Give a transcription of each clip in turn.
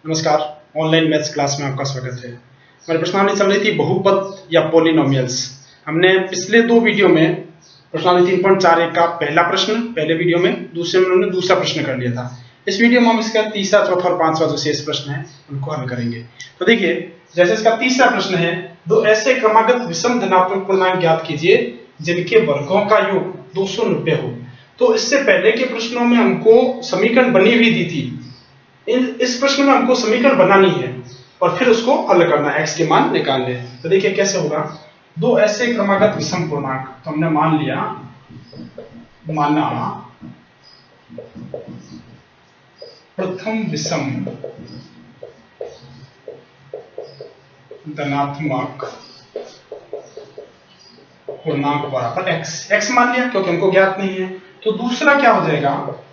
नमस्कार, online maths class में आपका स्वागत है। हमारी प्रश्नावली चल रही थी बहुपद या पॉलिनोमियल्स। हमने पिछले दो वीडियो में प्रश्नावली 3.41 का पहला प्रश्न पहले वीडियो में, दूसरे में हमने दूसरा प्रश्न कर लिया था। इस वीडियो में हम इसका तीसरा, चौथा और पांचवा जो शेष प्रश्न है उनको हल करेंगे। तो देखिए, जैसे इसका तीसरा प्रश्न है, दो ऐसे क्रमागत विषम धनात्मक पूर्णांक ज्ञात कीजिए जिनके वर्गों का योग 290 हो। तो इससे पहले के प्रश्नों में हमको समीकरण बनी हुई दी थी। इस प्रश्न में हमको समीकरण बनानी है और फिर उसको हल करना है, x के मान निकालने हैं। तो देखिए कैसे होगा। दो ऐसे क्रमागत विषम पूर्णांक, तो हमने मान लिया, माना प्रथम विषम धनात्मक पूर्णांक बराबर x मान लिया क्योंकि हमको ज्ञात नहीं है। तो दूसरा क्या हो जाएगा,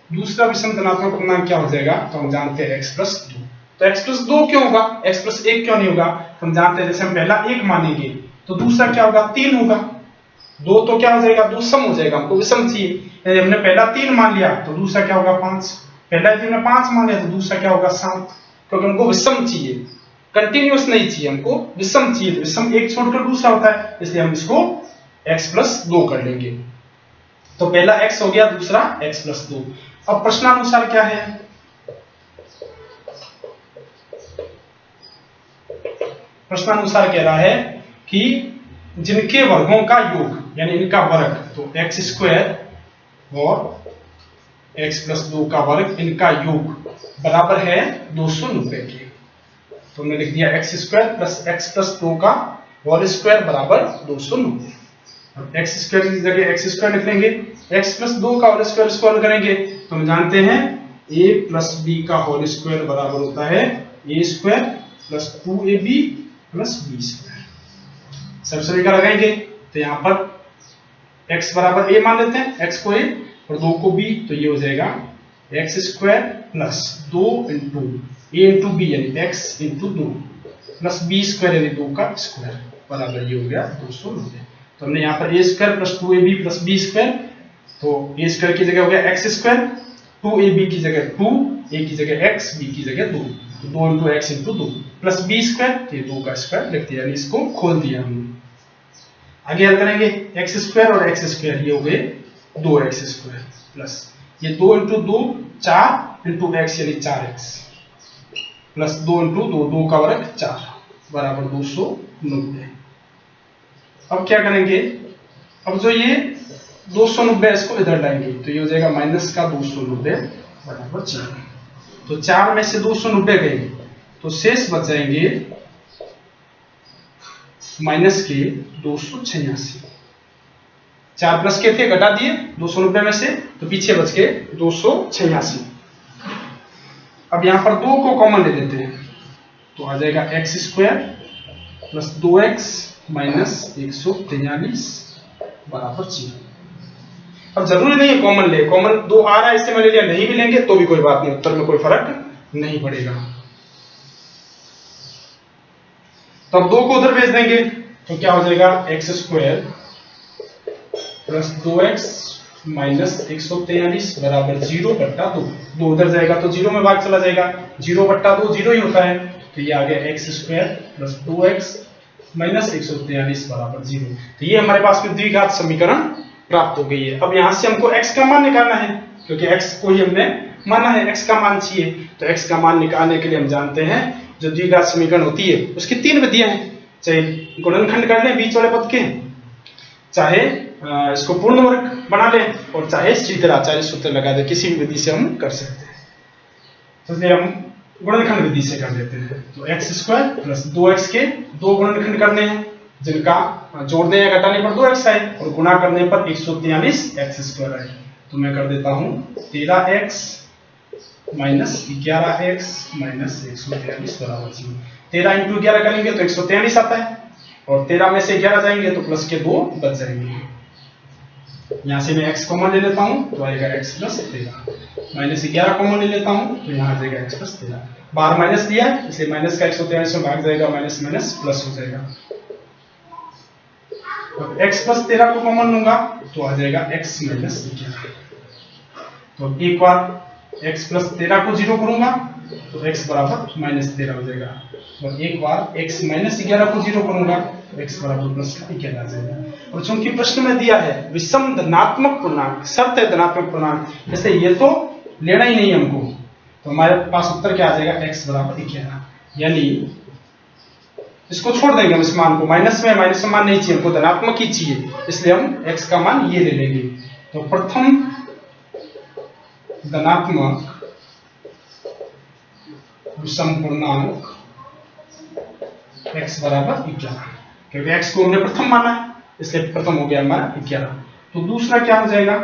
दूसरा विषम धनात्मक पूर्णांक क्या हो जाएगा, तो हम जानते हैं x प्लस 2। तो x प्लस 2 क्यों होगा, x प्लस 1 क्यों नहीं होगा, तो हम जानते हैं जैसे हम पहला 1 मानेंगे तो दूसरा क्या होगा, 3 होगा। 2 तो क्या हो जाएगा, 2 सम हो जाएगा, हमको विषम चाहिए। यदि हमने पहला 3 मान लिया तो दूसरा क्या होगा, 5। पहला यदि हमने 5 मान लिया तो दूसरा क्या होगा, 7, क्योंकि हमको विषम चाहिए, कंटिन्यूअस नहीं चाहिए, हमको विषम चाहिए। तो विषम एक छोड़कर दूसरा होता है, इसलिए हम इसको x प्लस 2 कर लेंगे। तो पहला x हो गया, दूसरा x प्लस 2। अब प्रश्नानुसार क्या है, प्रश्नानुसार कह रहा है कि जिनके वर्गों का योग यानी इनका वर्ग, तो एक्स स्क्वायर और x प्लस 2 का वर्ग, इनका योग बराबर है 290 के। तो हमने लिख दिया x square plus x plus 2 का होल स्क्वायर बराबर 290। अब एक्स स्क्वायर की जगह एक्स स्क्वायर लिख लेंगे, एक्स प्लस 2 का होल स्क्वायर इसको हल करेंगे तो हम जानते हैं a प्लस b का होल स्क्वायर बराबर होता है a square plus 2ab plus b square. सब समीकरण लगाएंगे तो यहाँ पर x बराबर a मान लेते हैं, x को a और 2 को b, तो ये हो जाएगा x square plus 2 into a into b यानी x into 2 plus b square यानी 2 का स्क्वायर बराबर ये हो गया 290। तो हमने यहाँ पर a square plus 2ab plus b square, तो a स्क्वायर की जगह हो गया x स्क्वायर, 2ab की जगह 2, a की जगह x, b की जगह 2, तो 2 into x into 2 plus b square, ये 2 का स्क्वायर लिख दिया, यानी इसको खोल दिया हमने। आगे हल करेंगे एक्स स्क्वायर और एक्स स्क्वायर, ये हो गए 2x स्क्वायर प्लस ये 2 इंटू 2 4 इंटू एक्स यानी 4x प्लस 2 इंटू 2 2 का वर्ग 4 बराबर 290। अब क्या करेंगे, अब जो ये 290 इसको इधर लाएंगे तो ये हो जाएगा माइनस का 290 बराबर 4। तो 4 में से 290 गए तो शेष बच जाएंगे माइनस के 286। 4 प्लस के थे, घटा दिए 290 में से, तो पीछे बच के 286। अब यहां पर 2 को कॉमन ले लेते हैं तो आ जाएगा x square plus 2x minus 143 बराबर 0। अब जरूरी नहीं है कॉमन ले, कॉमन 2 आ रहा है इससे मैं ले लिया, नहीं भी लेंगे तो भी कोई बात नहीं, उत्तर में कोई फर्क नहीं पड़ेगा। तो अब 2 को उधर भेज देंगे तो क्या हो जाएगा, x square plus 2x minus 143 बराबर 0 बट्टा 2। 2 उधर जाएगा तो 0 में भाग चला जाएगा, 0 बट्टा 2 0 ही होता है, तो ये आ गया x square plus 2x minus 143 बराबर 0। तो ये हमारे पास में द्विघात समीकरण प्राप्त हो गई है। अब यहां से हमको x का मान निकालना है क्योंकि x को ही हमने माना है, x का मान चाहिए। तो x का मान निकालने के लिए हम जानते हैं जो द्विघात समीकरण होती है उसकी 3 विधियां हैं, चाहे गुणनखंड कर लें बीच वाले पद के, चाहे इसको पूर्ण वर्ग बना लें, और चाहे सीधे आचार्य सूत्र लगा दे, किसी भी विधि से हम कर सकते हैं। तो इसलिए हम गुणनखंड विधि से कर लेते हैं। तो एक्स स्क्वायर प्लस 2x के 2 गुणनखंड करने हैं जिनका जोड़ने या घटाने पर 2x आए और गुणा करने पर 143 एक्स स्क्वायर आए। तो मैं कर देता हूं 13x माइनस 11x माइनस 143 बराबर 0। 13 इंटू 11 करेंगे तो 143 आता है और 13 में से 11 जाएंगे तो प्लस के 2 बच जाएंगे। यहां से मैं x कॉमन ले लेता हूं तो आएगा x प्लस 13, माइनस 11 कॉमन ले लेता हूं तो यहां आ जाएगा x प्लस 13। बाहर माइनस दिया है इसलिए माइनस का 143 में भाग जाएगा, माइनस माइनस प्लस हो जाएगा। अब x प्लस 13 को कॉमन लूंगा तो आ जाएगा x माइनस 11। तो एक बार x प्लस 13 को 0 करूंगा तो x बराबर माइनस 13 हो जाएगा, और एक बार x माइनस 11 को 0 करूंगा तो x बराबर प्लस 11 आ जाएगा। और चूंकि प्रश्न में दिया है विषम धनात्मक पूर्णांक, शर्त है धनात्मक पूर्णांक, जैसे ये तो लेना ही नहीं हमको, तो हमारे पास उत्तर क्या आ जाएगा, x बराबर 11। यानी इसको छोड़ देंगे हम, इस मान को, माइनस में मान नहीं चाहिए हमको, धनात्मक ही चाहिए, इसलिए हम x का मान ये ले लेंगे। तो प्रथम धनात्मक विषम पूर्णांक x बराबर 11, क्योंकि x को हमने प्रथम माना है इसलिए प्रथम हो गया हमारा 11। तो दूसरा क्या हो जाएगा,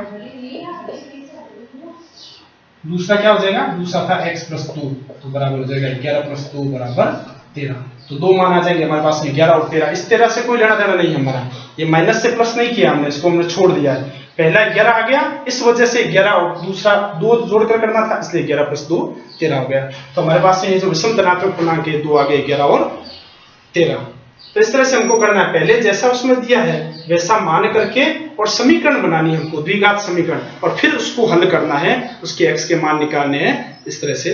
दूसरा था x प्लस 2, तो बराबर हो जाएगा 11 प्लस 2 बराबर 13। तो दो मान आ जाएंगे हमारे पास में, 11 और 13। इस 13 से कोई लेना देना नहीं हमारा, ये माइनस से प्लस नहीं किया हमने, इसको हमने छोड़ दिया है। पहला 11 आ गया, इस वजह से 11 और दूसरा 2 जोड़कर करना था, इसलिए 11 प्लस 2 13 हो गया। तो हमारे पास ये जो विषम धनात्मक पूर्णांक है 2 आ गए, 11 और 13। तो इस तरह से हमको करना है, पहले जैसा उसमें दिया है वैसा मान करके और समीकरण बनानी है हमको, द्विघात समीकरण, और फिर उसको हल करना है, उसके x के मान निकालने हैं। इस तरह से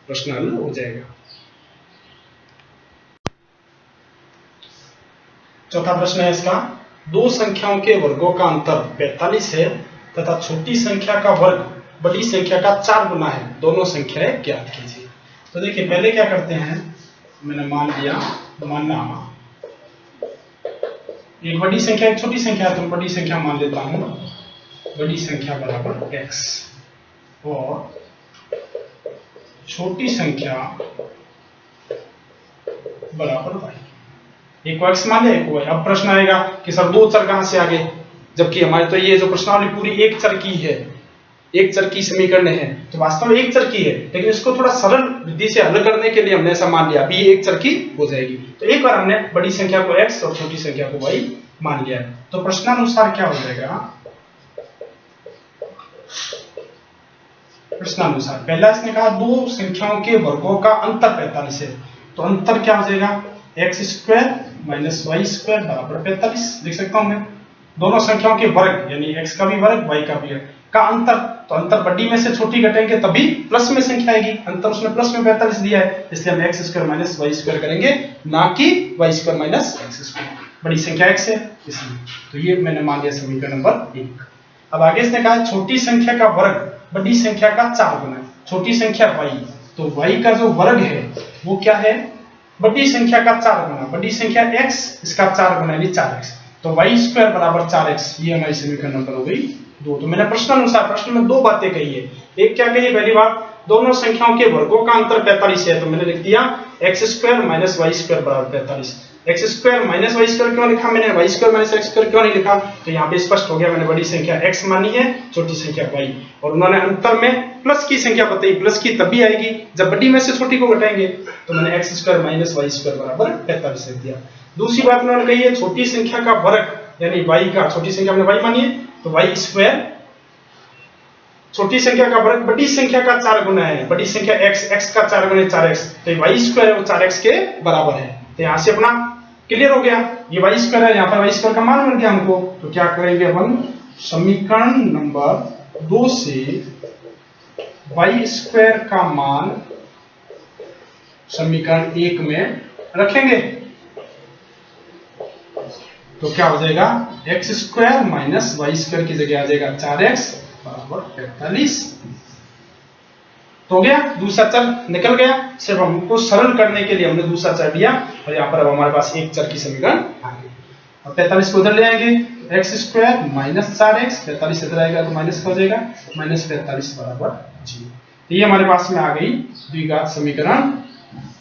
प्रश्न हल हो जाएगा। चौथा प्रश्न है इसका, दो संख्याओं के वर्गों का अंतर 45 है तथा छोटी संख्या का वर्ग बड़ी संख्या का 4 गुना है, दोनों संख्याएं ज्ञात कीजिए। तो देखिए पहले क्या करते हैं, मैंने मान लिया, मानना एक बड़ी संख्या एक छोटी संख्या, तो बड़ी संख्या मान लेता हूं, बड़ी संख्या बराबर x और छोटी संख्या बराबर y। एक को x मान लिया, एक को y। अब प्रश्न आएगा कि सर दो चर कहां से आ गए, जबकि हमारे तो ये जो प्रश्नावली पूरी एक चर की है, एक चर की समीकरण है, तो वास्तव में एक चर की है, लेकिन इसको थोड़ा सरल विधि से हल करने के लिए हमने ऐसा मान लिया, अभी एक चर की हो जाएगी। तो एक बार हमने बड़ी संख्या को x और छोटी संख्या को y मान लिया। तो प्रश्नानुसार क्या हो जाएगा, प्रश्नानुसार पहला इसने कहा दो संख्याओं के वर्गों का अंतर 45 है, तो अंतर क्या हो जाएगा, x square minus Y square बराबर 45 लिख सकता हूं मैं। दोनों संख्याओं के वर्ग यानी x का भी वर्ग y का भी वर्ग का अंतर, तो अंतर बड़ी में से छोटी घटाएंगे तभी प्लस में संख्या आएगी, अंतर उसने प्लस में 45 दिया है, इसलिए हम x square minus Y square करेंगे, ना कि y square minus x square, बड़ी संख्या x है इसलिए। तो ये मैंने मान लिया समीकरण नंबर 1। अब आगे इसने कहा छोटी संख्या का वर्ग बड़ी संख्या का 4 गुना, छोटी संख्या y, तो y का जो वर्ग है वो क्या है, बड़ी संख्या का 4 गुना, बड़ी संख्या x इसका 4 गुना यानी 4x, तो y स्क्वायर बराबर 4x, ये हमारी समीकरण नंबर हो गई 2। तो मैंने प्रश्नानुसार प्रश्न में दो बातें कही है, एक क्या कही, पहली बात दोनों संख्याओं के वर्गों का अंतर 45 है, तो मैंने लिख दिया x square minus Y square बराबर 45। x square minus Y square क्यों लिखा मैंने, Y square minus x square क्यों नहीं लिखा, तो यहाँ पे स्पष्ट हो गया, मैंने बड़ी संख्या x मानी है, छोटी संख्या y, और उन्होंने अंतर में प्लस की संख्या बताई, प्लस की तभी आएगी जब बड़ी में से छोटी को घटाएंगे, तो मैंने x square minus Y square बराबर 45 लिख दिया। दूसरी बात उन्होंने कही है छोटी संख्या का वर्ग यानी y का, छोटी संख्या हमने y मानी है, तो y स्क्वायर छोटी संख्या का वर्ग बड़ी संख्या का 4 गुना है, बड़ी संख्या x का 4 गुना 4x, तो y स्क्वायर है वो 4x के बराबर है। तो यहाँ से अपना क्लियर हो गया, ये y स्क्वायर है, यहाँ पर y स्क्वायर का मान मिल गया हमको। तो क्या करेंगे अपन, समीकरण नंबर 2 से y स्क्वायर का मान समीकरण 1 में रखेंगे, तो क्या हो जाएगा, x square minus Y square की जगह आ जाएगा 4x बराबर 45। तो हो गया, दूसरा चर निकल गया, सिर्फ हमको सरल करने के लिए हमने दूसरा चर दिया, और यहाँ पर अब हमारे पास एक चर की समीकरण आ गई। अब 45 को उधर ले आएंगे, x स्क्वायर माइनस 4x, 45 इधर आएगा तो माइनस का हो जाएगा, माइनस 45 बराबर 0। तो ये हमारे पास में आ गई द्विघात समीकरण,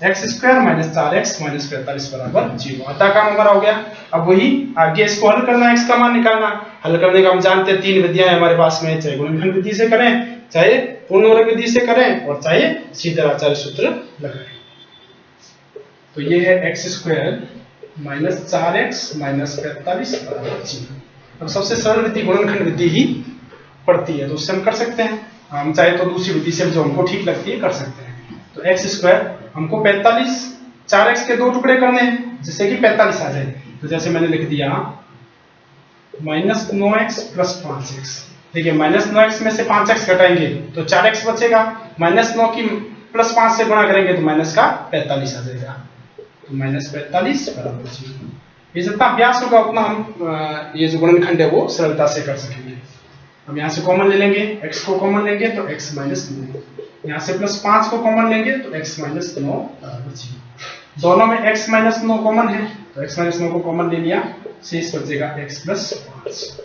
x square minus 4x minus 45 बराबर 0। अतः काम हमारा हो गया। अब वही आगे इसको हल करना, x का मान निकालना। हल करने का हम जानते हैं 3 विधियां हैं हमारे पास में, चाहे गुणनखंड विधि से करें, चाहे पूर्ण वर्ग विधि से करें, और चाहे सीधे आचार्य सूत्र लगाएं। तो ये है x square minus 4x minus 45 बराबर 0। अब सबसे सरल विधि गुणनखंड विधि ही पड़ती है, तो उससे हम कर सकते हैं, हम चाहे तो दूसरी विधि से जो हमको ठीक लगती है कर सकते हैं। तो x स्क्वायर हमको 45, 4x के 2 टुकड़े करने हैं जिससे कि 45 आ जाए, तो जैसे मैंने लिख दिया माइनस 9x प्लस 5x, देखिए -9x में से 5x घटाएंगे तो 4x बचेगा, -9 की +5 से गुणा करेंगे तो माइनस का 45 आ जाएगा, तो -45 बराबर 0। ये जितना अभ्यास होगा उतना हम ये जो गुणनखंड है वो सरलता से कर सकेंगे। हम यहाँ से कॉमन ले लेंगे, x को कॉमन लेंगे तो x -9, यहाँ से +5 को कॉमन लेंगे तो x -9 बराबर 0। दोनों में x -9 कॉमन है तो x -9 को कॉमन ले लिया, शेष बचेगा x +5।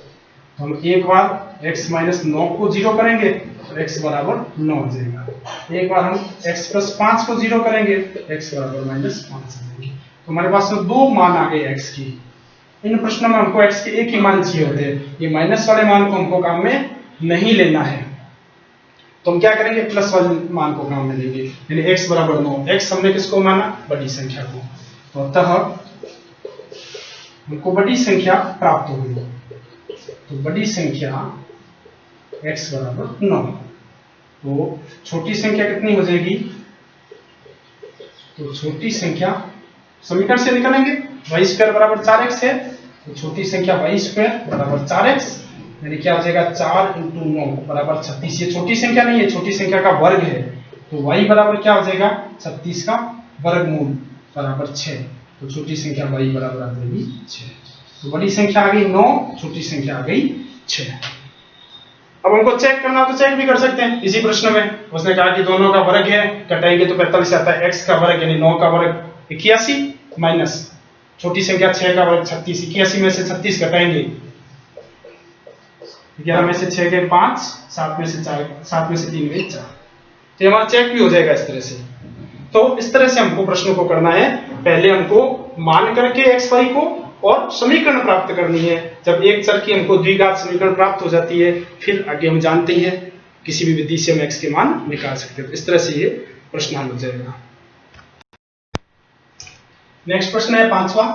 तो हम एक बार x -9 को 0 करेंगे तो x बराबर 9 हो जाएगा, एक बार हम x +5 को 0 करेंगे तो x बराबर -5 आ जाएंगे। तो हमारे पास तो दो मान आ गए x की। इन प्रश्नों में हमको x के एक ही मान चाहिए होते हैं, ये माइनस वाले मान को हमको काम में नहीं लेना है, तो हम क्या करेंगे प्लस वाले मान को काम में लेंगे, यानी x बराबर 9। x हमने किसको माना, बड़ी संख्या को, तो अतः हमको बड़ी संख्या प्राप्त हो गई, तो बड़ी संख्या x बराबर 9। तो छोटी संख्या कितनी हो जाएगी, तो छोटी संख्या समीकरण से निकालेंगे, y² बराबर 4x है, तो छोटी संख्या y² बराबर 4x, यानी क्या हो जाएगा 4 × 9 बराबर 36। ये छोटी संख्या नहीं है, छोटी संख्या का वर्ग है, तो y बराबर क्या हो जाएगा 36 का वर्गमूल बराबर 6, तो छोटी संख्या y बराबर आ जाएगी 6। तो बड़ी संख्या आ गई 9, छोटी संख्या आ गई 6। अब हमको चेक करना तो चेक भी कर सकते हैं इसी प्रश्न में, उसने कहा कि दोनों का वर्ग है, घटाएंगे तो 45 आता है, x का वर्ग यानी 9 का वर्ग 81 माइनस छोटी संख्या 6 का वर्ग 36, 81 में से 36 घटाएंगे, 11 में से 6 गए 5, 7 में से 4, 7 में से 3 गए 4, तो हमारा चेक भी हो जाएगा इस तरह से। तो इस तरह से हमको प्रश्नों को करना है, पहले हमको मान करके x y को और समीकरण प्राप्त करनी है। जब एक चर की हमको द्विघात समीकरण प्राप्त हो जाती है, फिर आगे हम जानते हैं किसी भी विधि से हम x के मान निकाल सकते हैं। तो इस तरह से ये प्रश्न हल हो जाएगा। नेक्स्ट प्रश्न है 5वां,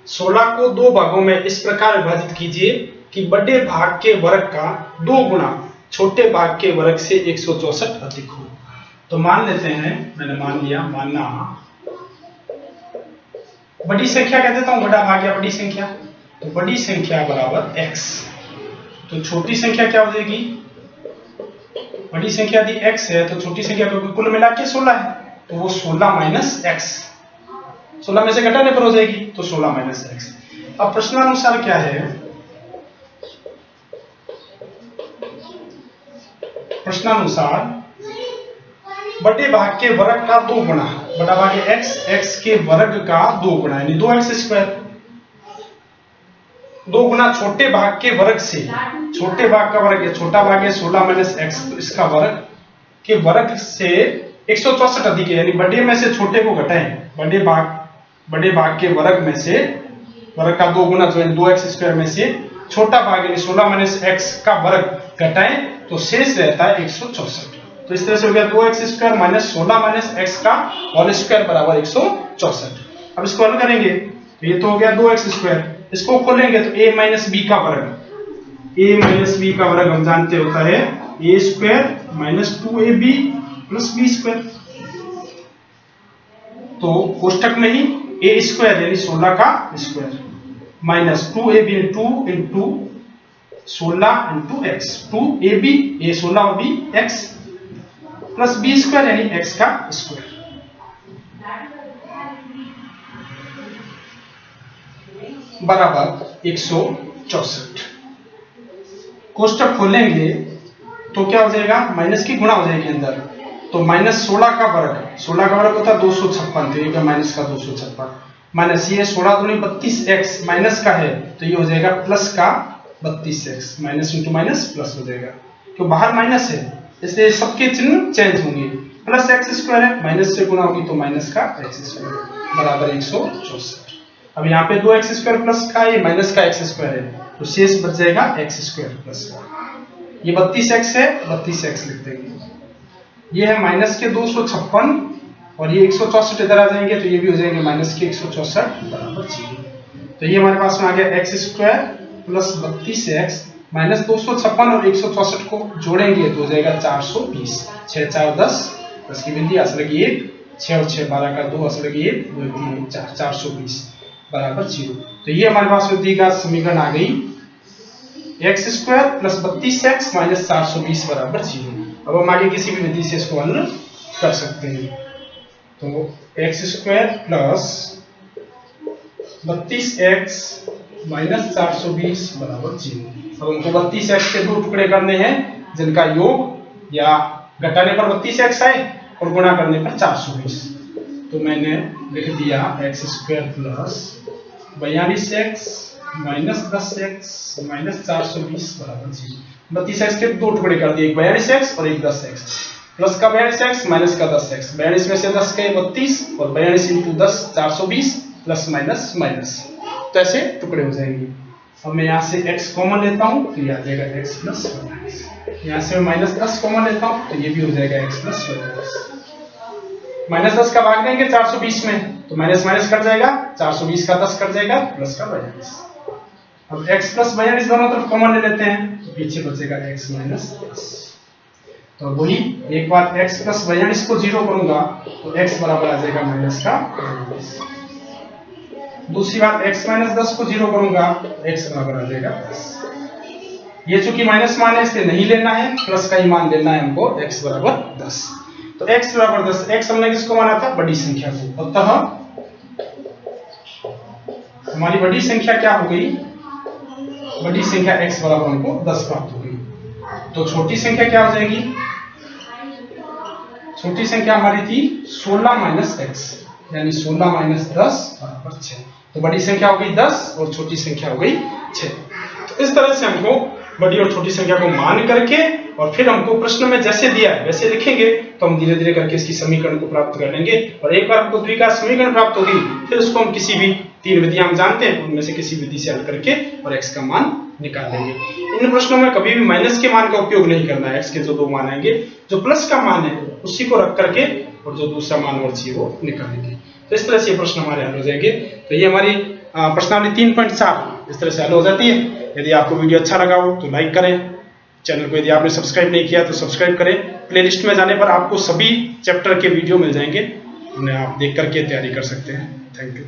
16 को दो भागों में इस प्रकार विभाजित कीजिए कि बड़े भाग के वर्ग का 2 गुना छोटे भाग के वर्ग से 164 अधिक हो। तो मान लेते हैं, मैंने मान लिया, मानना बड़ी संख्या कह देता हूं, बड़ा भाग या बड़ी संख्या, तो बड़ी संख्या बराबर x, तो छोटी संख्या क्या हो जाएगी, बड़ी संख्या यदि x है तो छोटी संख्या को कुल मिला के 16 है, तो वो 16 माइनस x, 16 में से घटाने पर हो जाएगी, तो 16 माइनस x। अब प्रश्नानुसार क्या है, प्रश्नानुसार बड़े भाग के वर्ग का 2 गुना, बड़ा भाग है x, x के वर्ग का 2 गुना यानी 2x², 2 गुना छोटे भाग के वर्ग से, छोटे भाग का वर्ग है, छोटा भाग है 16 माइनस x, तो इसका वर्ग के वर्ग से 164 अधिक है, यानी बड़े में से छोटे को घटाएं, बड़े भाग के वर्ग में से वर्ग का 2 गुना जो है 2x² में से छोटा भाग यानी 16 माइनस x का वर्ग घटाएं तो शेष रहता है 164। तो इस तरह से हो गया 2x² माइनस 16 माइनस x का होल स्क्वायर बराबर 164। अब इसको हल करेंगे तो ये तो हो गया 2x², इसको खोलेंगे तो a माइनस b का वर्ग, a माइनस b का वर्ग हम जानते होता है a² minus 2ab plus b², तो कोष्टक में ही a² यानी 16 का square minus 2ab 2 into 16 into x, 2ab a 16 और b x प्लस b² यानी x का स्क्वायर, बराबर 164। कोष्टक खोलेंगे तो क्या हो जाएगा, माइनस की गुणा हो जाएगी अंदर, तो माइनस 16 का वर्ग, 16 का वर्ग होता है 256, तो ये माइनस का 256 माइनस ये 16 दूनी 32x माइनस का है, तो ये हो जाएगा प्लस का 32x, minus into minus plus हो जाएगा, तो बाहर माइनस है इसलिए सबके चिन्ह चेंज होंगे, प्लस x² है, माइनस से गुणा होगी तो माइनस का x² बराबर 164। अब यहाँ पे 2x² प्लस का, ये माइनस का x² है, तो शेष बच जाएगा x² प्लस का, ये 32x है, 32x लिख देंगे, ये है माइनस के 256 और ये 164 इधर आ जाएंगे, तो ये भी हो जाएंगे माइनस के 164 बराबर 0। तो ये हमारे पास में आ गया x² प्लस 32x माइनस 256 और 164 को जोड़ेंगे तो हो जाएगा 420, 6 4 10, 10 की गिनती असर लगी 1, 6 और 6 12 का 2 असर लगी 1, 2 3 4, 420 बराबर 0। तो ये हमारे पास द्विघात समीकरण आ गई x square plus 32x minus 420 बराबर 0। अब हम आगे किसी भी विधि से इसको हल कर सकते हैं। तो x square plus 32x minus 420 बराबर 0। अब हमको 32x के दो टुकड़े करने हैं जिनका योग या घटाने पर 32x आए और गुणा करने पर 420। तो मैंने लिख दिया x square plus 42x minus 10x minus 420 बराबर 0। 32x के दो टुकड़े कर दिए, एक 42x और एक 10x। प्लस का 42x माइनस का 10x, 42 में से 10 गए 32 और 42 इंटू 10 420 प्लस माइनस माइनस, तो ऐसे टुकड़े हो जाएंगे। अब मैं यहाँ से x कॉमन लेता हूँ तो ये आ जाएगा x प्लस 42। यहाँ से मैं माइनस 10 कॉमन लेता हूँ तो ये भी हो जाएगा x प्लस 42। माइनस 10 का भाग देंगे 420 में तो माइनस माइनस कट जाएगा, 420 का 10 कट जाएगा प्लस का 42। अब x प्लस 42 दोनों तरफ कॉमन ले लेते हैं तो पीछे बचेगा x माइनस 10। तो वही एक बार x प्लस 42 को 0 करूंगा तो x बराबर आ जाएगा माइनस का 42। दूसरी बार x माइनस 10 को 0 करूंगा तो x बराबर आ जाएगा 10। ये चूंकि माइनस मान है इसलिए नहीं लेना है, प्लस का ही मान लेना है हमको, x बराबर 10। तो x बराबर 10, x हमने किसको माना था? बड़ी संख्या को। अतः हमारी बड़ी संख्या क्या हो गई? बड़ी संख्या x बराबर हमको 10 प्राप्त हो गई। तो छोटी संख्या क्या हो जाएगी? छोटी संख्या हमारी थी 16 माइनस x, यानी 16 माइनस 10 बराबर 6। तो बड़ी संख्या हो गई 10 और छोटी संख्या हो गई 6। तो इस तरह से हमको बड़ी और छोटी संख्या को मान करके और फिर हमको प्रश्न में जैसे दिया है वैसे लिखेंगे तो हम धीरे धीरे करके इसकी समीकरण को प्राप्त कर लेंगे। और एक बार हमको द्विघात समीकरण प्राप्त होगी फिर उसको हम किसी भी 3 विधियां हम जानते हैं उनमें से किसी विधि से हल करके और x का मान निकाल लेंगे। इन प्रश्नों में कभी भी माइनस के मान का उपयोग नहीं करना है। x के जो दो मान आएंगे, जो प्लस का मान है उसी को रख करके और जो दूसरा मान और चाहिए वो निकालेंगे। तो इस तरह से ये प्रश्न हमारे हल हो जाएंगे। तो ये हमारी प्रश्नावली 3.4 इस तरह से हल हो जाती है। यदि आपको वीडियो अच्छा लगा हो तो लाइक करें, चैनल को यदि आपने सब्सक्राइब नहीं किया तो सब्सक्राइब करें। प्लेलिस्ट में जाने पर आपको सभी चैप्टर के वीडियो मिल जाएंगे, उन्हें आप देख करके तैयारी कर सकते हैं। Thank you.